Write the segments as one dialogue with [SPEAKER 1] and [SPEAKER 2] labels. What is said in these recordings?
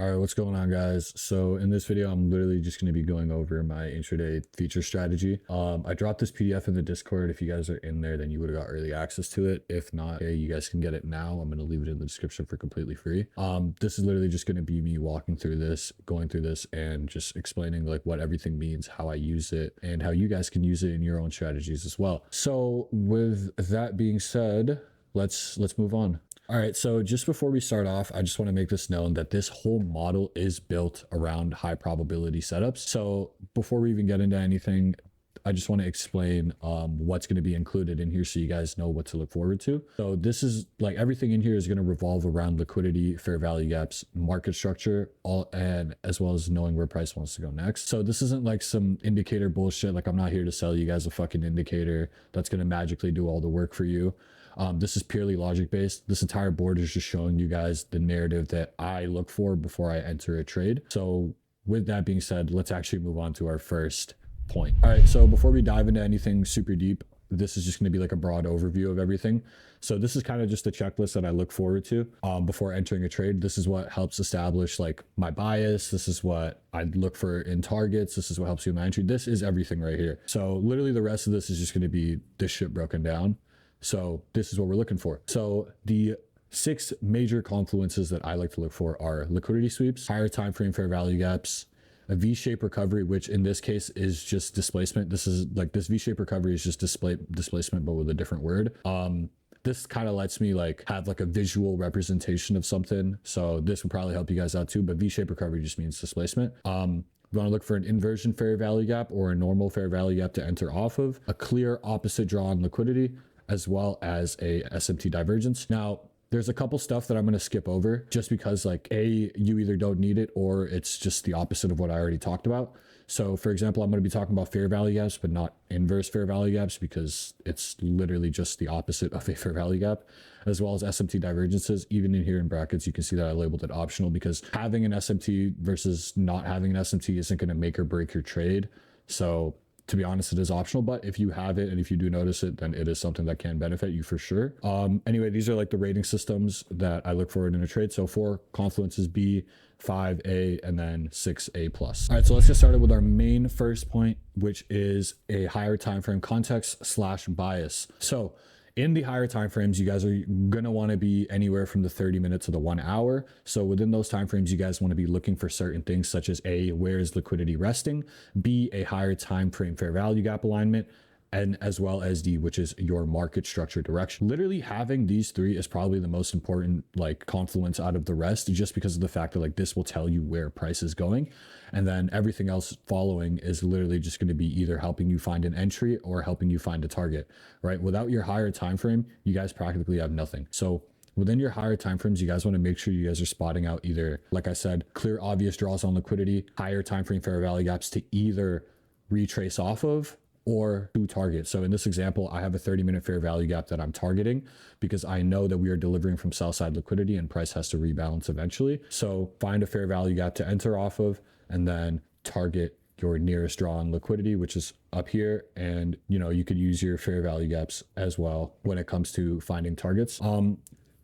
[SPEAKER 1] All right, what's going on, guys? So in this video, I'm literally just going to be going over my intraday feature strategy. I dropped this PDF in the Discord. If you guys are in there, then you would have got early access to it. If not, hey, you guys can get it now. I'm going to leave it in the description for completely free. This is literally just going to be me walking through this, going through this, and just explaining like what everything means, how I use it, and how you guys can use it in your own strategies as well. So with that being said, let's move on. All right, so just before we start off, I just want to make this known that this whole model is built around high probability setups. So before we even get into anything, I just want to explain what's going to be included in here so you guys know what to look forward to. So this is like everything in here is going to revolve around liquidity, fair value gaps, market structure, and as well as knowing where price wants to go next. So this isn't like some indicator bullshit. Like I'm not here to sell you guys a fucking indicator that's going to magically do all the work for you. This is purely logic based. This entire board is just showing you guys the narrative that I look for before I enter a trade. So with that being said, let's actually move on to our first point. All right, so before we dive into anything super deep, this is just going to be like a broad overview of everything. So this is kind of just a checklist that I look forward to before entering a trade. This is what helps establish like my bias. This is what I look for in targets. This is what helps you in my entry. This is everything right here. So literally the rest of this is just going to be this shit broken down. So this is what we're looking for. So the 6 major confluences that I like to look for are liquidity sweeps, higher time frame fair value gaps, a V-shaped recovery, which in this case is just displacement. This is like this V-shaped recovery is just displacement, but with a different word. This kind of lets me like have like a visual representation of something. So this would probably help you guys out too, but V-shaped recovery just means displacement. We want to look for an inversion fair value gap or a normal fair value gap to enter off of, a clear opposite draw on liquidity, as well as a SMT divergence. Now, there's a couple stuff that I'm going to skip over just because like you either don't need it or it's just the opposite of what I already talked about. So for example, I'm going to be talking about fair value gaps, but not inverse fair value gaps because it's literally just the opposite of a fair value gap, as well as SMT divergences. Even in here in brackets, you can see that I labeled it optional because having an SMT versus not having an SMT isn't going to make or break your trade. So to be honest, it is optional, but if you have it and if you do notice it, then it is something that can benefit you for sure. Anyway, these are like the rating systems that I look for in a trade. So 4 confluences B, 5A, and then 6A plus. All right, so let's get started with our main first point, which is a higher time frame context / bias. So in the higher time frames, you guys are going to want to be anywhere from the 30 minutes to the 1 hour. So within those time frames, you guys want to be looking for certain things such as A, where is liquidity resting? B, a higher time frame fair value gap alignment, and as well as D, which is your market structure direction. Literally having these 3 is probably the most important like confluence out of the rest, just because of the fact that like this will tell you where price is going. And then everything else following is literally just going to be either helping you find an entry or helping you find a target, right? Without your higher time frame, you guys practically have nothing. So within your higher time frames, you guys want to make sure you guys are spotting out either, like I said, clear obvious draws on liquidity, higher time frame fair value gaps to either retrace off of or to target. So in this example, I have a 30-minute fair value gap that I'm targeting because I know that we are delivering from sell side liquidity and price has to rebalance eventually. So find a fair value gap to enter off of and then target your nearest draw on liquidity, which is up here. And you could use your fair value gaps as well when it comes to finding targets.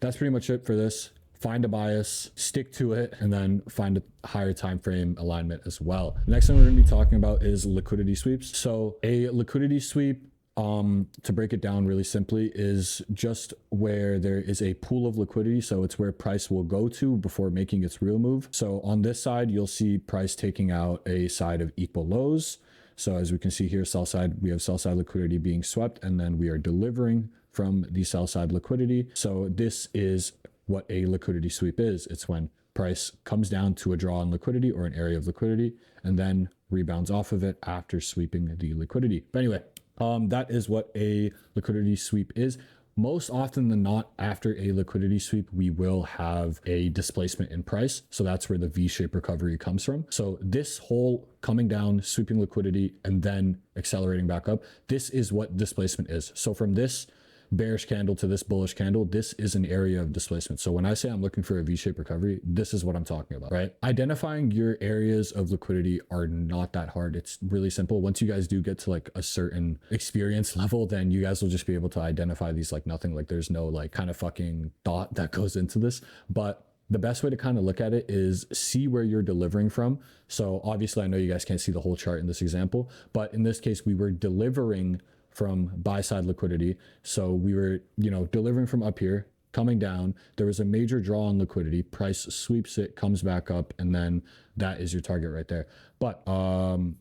[SPEAKER 1] That's pretty much it for this. Find a bias, stick to it, and then find a higher time frame alignment as well. The next thing we're going to be talking about is liquidity sweeps. So a liquidity sweep, to break it down really simply, is just where there is a pool of liquidity. So it's where price will go to before making its real move. So on this side, you'll see price taking out a side of equal lows. So as we can see here, sell side, we have sell side liquidity being swept, and then we are delivering from the sell side liquidity. So this is what a liquidity sweep is. It's when price comes down to a draw on liquidity or an area of liquidity and then rebounds off of it after sweeping the liquidity. But anyway, that is what a liquidity sweep is. Most often than not, after a liquidity sweep, we will have a displacement in price. So that's where the V-shaped recovery comes from. So this whole coming down, sweeping liquidity, and then accelerating back up, this is what displacement is. So from this bearish candle to this bullish candle, this is an area of displacement. So when I say I'm looking for a V-shaped recovery, this is what I'm talking about, right? Identifying your areas of liquidity are not that hard. It's really simple. Once you guys do get to like a certain experience level, then you guys will just be able to identify these like nothing. Like there's no like kind of fucking thought that goes into this. But the best way to kind of look at it is see where you're delivering from. So obviously I know you guys can't see the whole chart in this example, but in this case, we were delivering from buy side liquidity. So we were, delivering from up here, coming down. There was a major draw on liquidity, price sweeps it, comes back up, and then that is your target right there. But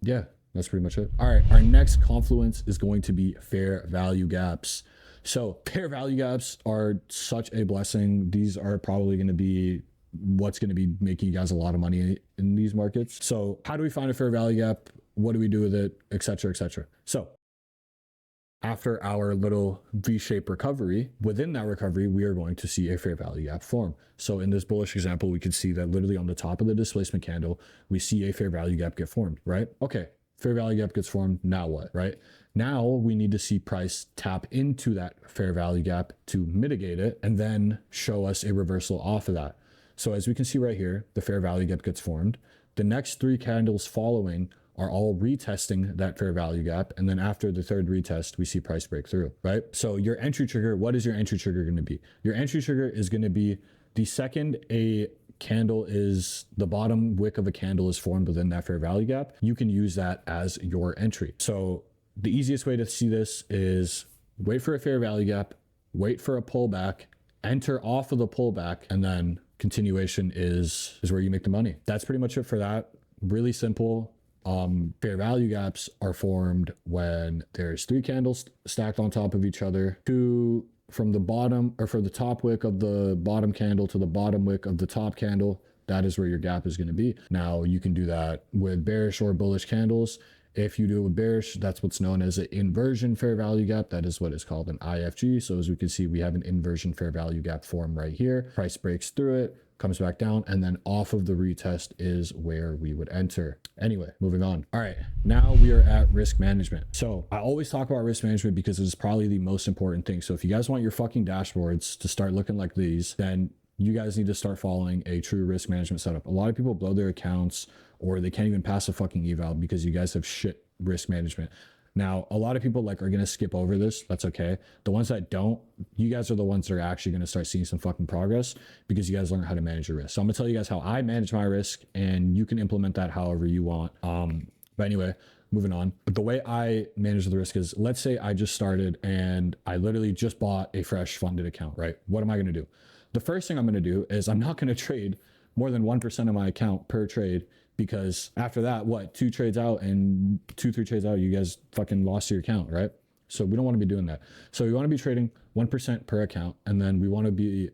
[SPEAKER 1] yeah, that's pretty much it. All right, our next confluence is going to be fair value gaps. So fair value gaps are such a blessing. These are probably going to be what's going to be making you guys a lot of money in these markets. So how do we find a fair value gap? What do we do with it, etc., etc.? So after our little V-shaped recovery, within that recovery, we are going to see a fair value gap form. So in this bullish example, we can see that literally on the top of the displacement candle, we see a fair value gap get formed, right? Okay, fair value gap gets formed, now what, right? Now we need to see price tap into that fair value gap to mitigate it and then show us a reversal off of that. So as we can see right here, the fair value gap gets formed. The next 3 candles following are all retesting that fair value gap. And then after the third retest, we see price break through, right? So your entry trigger, what is your entry trigger going to be? Your entry trigger is going to be the second a candle is the bottom wick of a candle is formed within that fair value gap, you can use that as your entry. So the easiest way to see this is wait for a fair value gap, wait for a pullback, enter off of the pullback, and then continuation is where you make the money. That's pretty much it for that. Really simple. Fair value gaps are formed when there's 3 candles stacked on top of each other, 2 from the bottom or from the top wick of the bottom candle to the bottom wick of the top candle. That is where your gap is going to be. Now you can do that with bearish or bullish candles. If you do it with bearish, that's what's known as an inversion fair value gap. That is what is called an IFG. So as we can see, we have an inversion fair value gap form right here. Price breaks through it, comes back down, and then off of the retest is where we would enter. Anyway, moving on. All right, now we are at risk management. So I always talk about risk management because it's probably the most important thing. So if you guys want your fucking dashboards to start looking like these, then you guys need to start following a true risk management setup. A lot of people blow their accounts or they can't even pass a fucking eval because you guys have shit risk management. Now, a lot of people are going to skip over this. That's okay. The ones that don't, you guys are the ones that are actually going to start seeing some fucking progress because you guys learn how to manage your risk. So I'm going to tell you guys how I manage my risk and you can implement that however you want. But anyway, moving on. But the way I manage the risk is, let's say I just started and I literally just bought a fresh funded account, right? What am I going to do? The first thing I'm going to do is I'm not going to trade more than 1% of my account per trade, because after that, 2 trades out and 2-3 trades out, you guys fucking lost your account, right? So we don't want to be doing that. So we want to be trading 1% per account, and then we want to be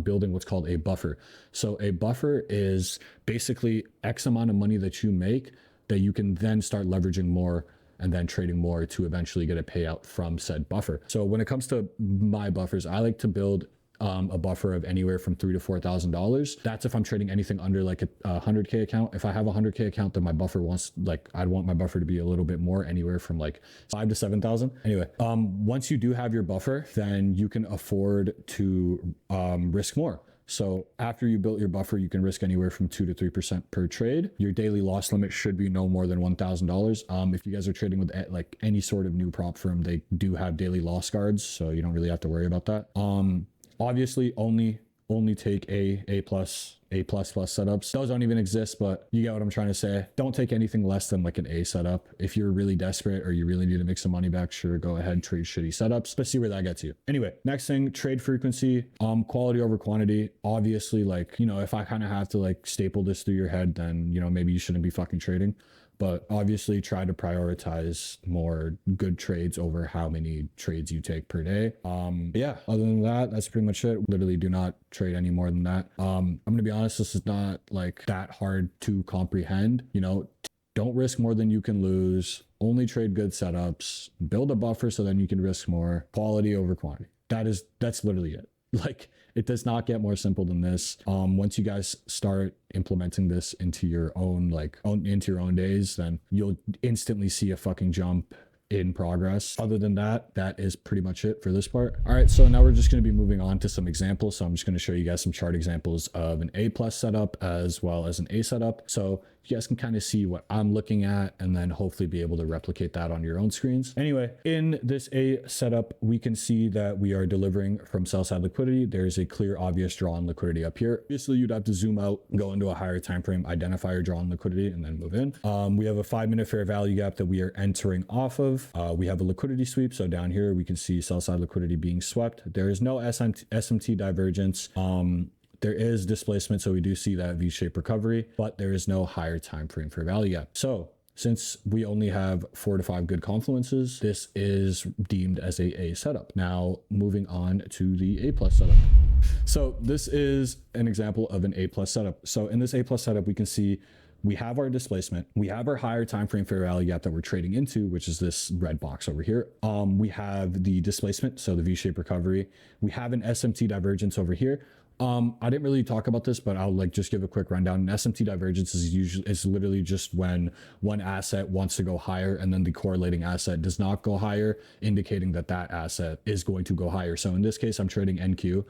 [SPEAKER 1] building what's called a buffer. So a buffer is basically X amount of money that you make that you can then start leveraging more and then trading more to eventually get a payout from said buffer. So when it comes to my buffers, I like to build a buffer of anywhere from $3,000 to $4,000. That's if I'm trading anything under like a 100K account. If I have a 100K account, then my buffer I'd want my buffer to be a little bit more, anywhere from like 5,000 to 7,000. Anyway, once you do have your buffer, then you can afford to risk more. So after you built your buffer, you can risk anywhere from 2 to 3% per trade. Your daily loss limit should be no more than $1,000. If you guys are trading with like any sort of new prop firm, they do have daily loss guards, so you don't really have to worry about that. Obviously only take A plus setups. Those don't even exist, but you get what I'm trying to say. Don't take anything less than like an A setup. If you're really desperate or you really need to make some money back, sure, go ahead, trade shitty setups, but see where that gets you. Anyway, next thing, trade frequency, quality over quantity. Obviously, if I kind of have to staple this through your head, then, maybe you shouldn't be fucking trading. But obviously try to prioritize more good trades over how many trades you take per day. Yeah, other than that, that's pretty much it. Literally do not trade any more than that. I'm going to be honest, this is not that hard to comprehend. Don't risk more than you can lose. Only trade good setups. Build a buffer so then you can risk more. Quality over quantity. That's literally it. It does not get more simple than this. Once you guys start implementing this into your own days, then you'll instantly see a fucking jump in progress. Other than that, that is pretty much it for this part. All right, so now we're just going to be moving on to some examples. So I'm just going to show you guys some chart examples of an A plus setup as well as an A setup. So you guys can kind of see what I'm looking at and then hopefully be able to replicate that on your own screens. Anyway, in this A setup, we can see that we are delivering from sell side liquidity. There's a clear, obvious draw on liquidity up here. Obviously, you'd have to zoom out, go into a higher time frame, identify your draw on liquidity, and then move in. We have a 5-minute fair value gap that we are entering off of. We have a liquidity sweep. So down here, we can see sell side liquidity being swept. There is no SMT divergence. There is displacement, so we do see that V-shaped recovery, but there is no higher time frame fair value gap. So since we only have 4 to 5 good confluences, this is deemed as a setup. Now moving on to the A plus setup. So this is an example of an A plus setup. So in this A plus setup, we can see we have our displacement, we have our higher time frame fair value gap that we're trading into, which is this red box over here. We have the displacement, so the V-shaped recovery. We have an SMT divergence over here. I didn't really talk about this, but I'll just give a quick rundown. An SMT divergence is literally just when one asset wants to go higher and then the correlating asset does not go higher, indicating that that asset is going to go higher. So in this case, I'm trading NQ.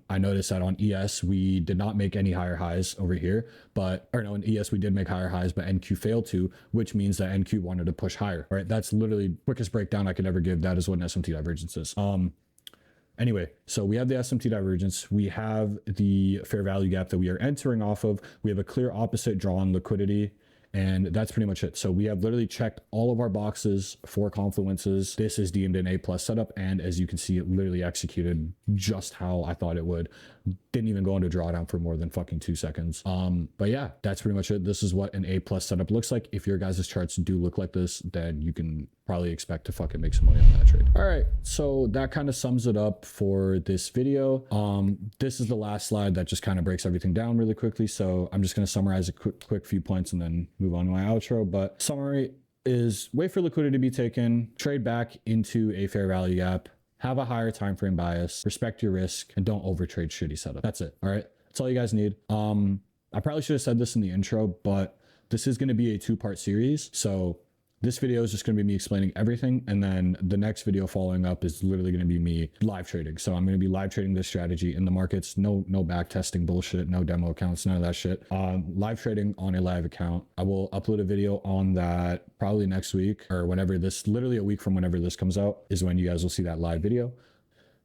[SPEAKER 1] I noticed that on ES, we did not make any higher highs over here, in ES, we did make higher highs, but NQ failed to, which means that NQ wanted to push higher. All right. That's literally the quickest breakdown I could ever give. That is what an SMT divergence is. Anyway, so we have the SMT divergence. We have the fair value gap that we are entering off of. We have a clear opposite draw on liquidity. And that's pretty much it. So we have literally checked all of our boxes for confluences. This is deemed an A plus setup. And as you can see, it literally executed just how I thought it would. Didn't even go into drawdown for more than fucking 2 seconds. But yeah, that's pretty much it. This is what an A plus setup looks like. If your guys' charts do look like this, then you can probably expect to fucking make some money on that trade. All right, so that kind of sums it up for this video. This is the last slide that just kind of breaks everything down really quickly. So I'm just going to summarize a quick few points and then move on to my outro. But summary is wait for liquidity to be taken, trade back into a fair value gap, have a higher time frame bias, respect your risk, and don't overtrade shitty setup. That's it. All right, that's all you guys need. I probably should have said this in the intro, but this is going to be a 2-part series. So this video is just going to be me explaining everything. And then the next video following up is literally going to be me live trading. So I'm going to be live trading this strategy in the markets. No back testing bullshit, no demo accounts, none of that shit. Live trading on a live account. I will upload a video on that probably next week or whenever literally a week from whenever this comes out is when you guys will see that live video.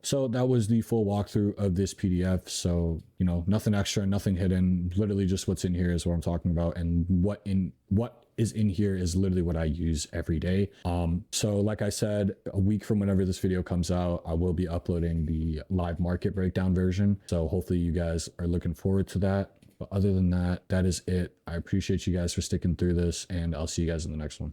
[SPEAKER 1] So that was the full walkthrough of this PDF. So, nothing extra, nothing hidden, literally just what's in here is what I'm talking about. And what is in here is literally what I use every day. So like I said, a week from whenever this video comes out, I will be uploading the live market breakdown version. So hopefully you guys are looking forward to that. But other than that, that is it. I appreciate you guys for sticking through this and I'll see you guys in the next one.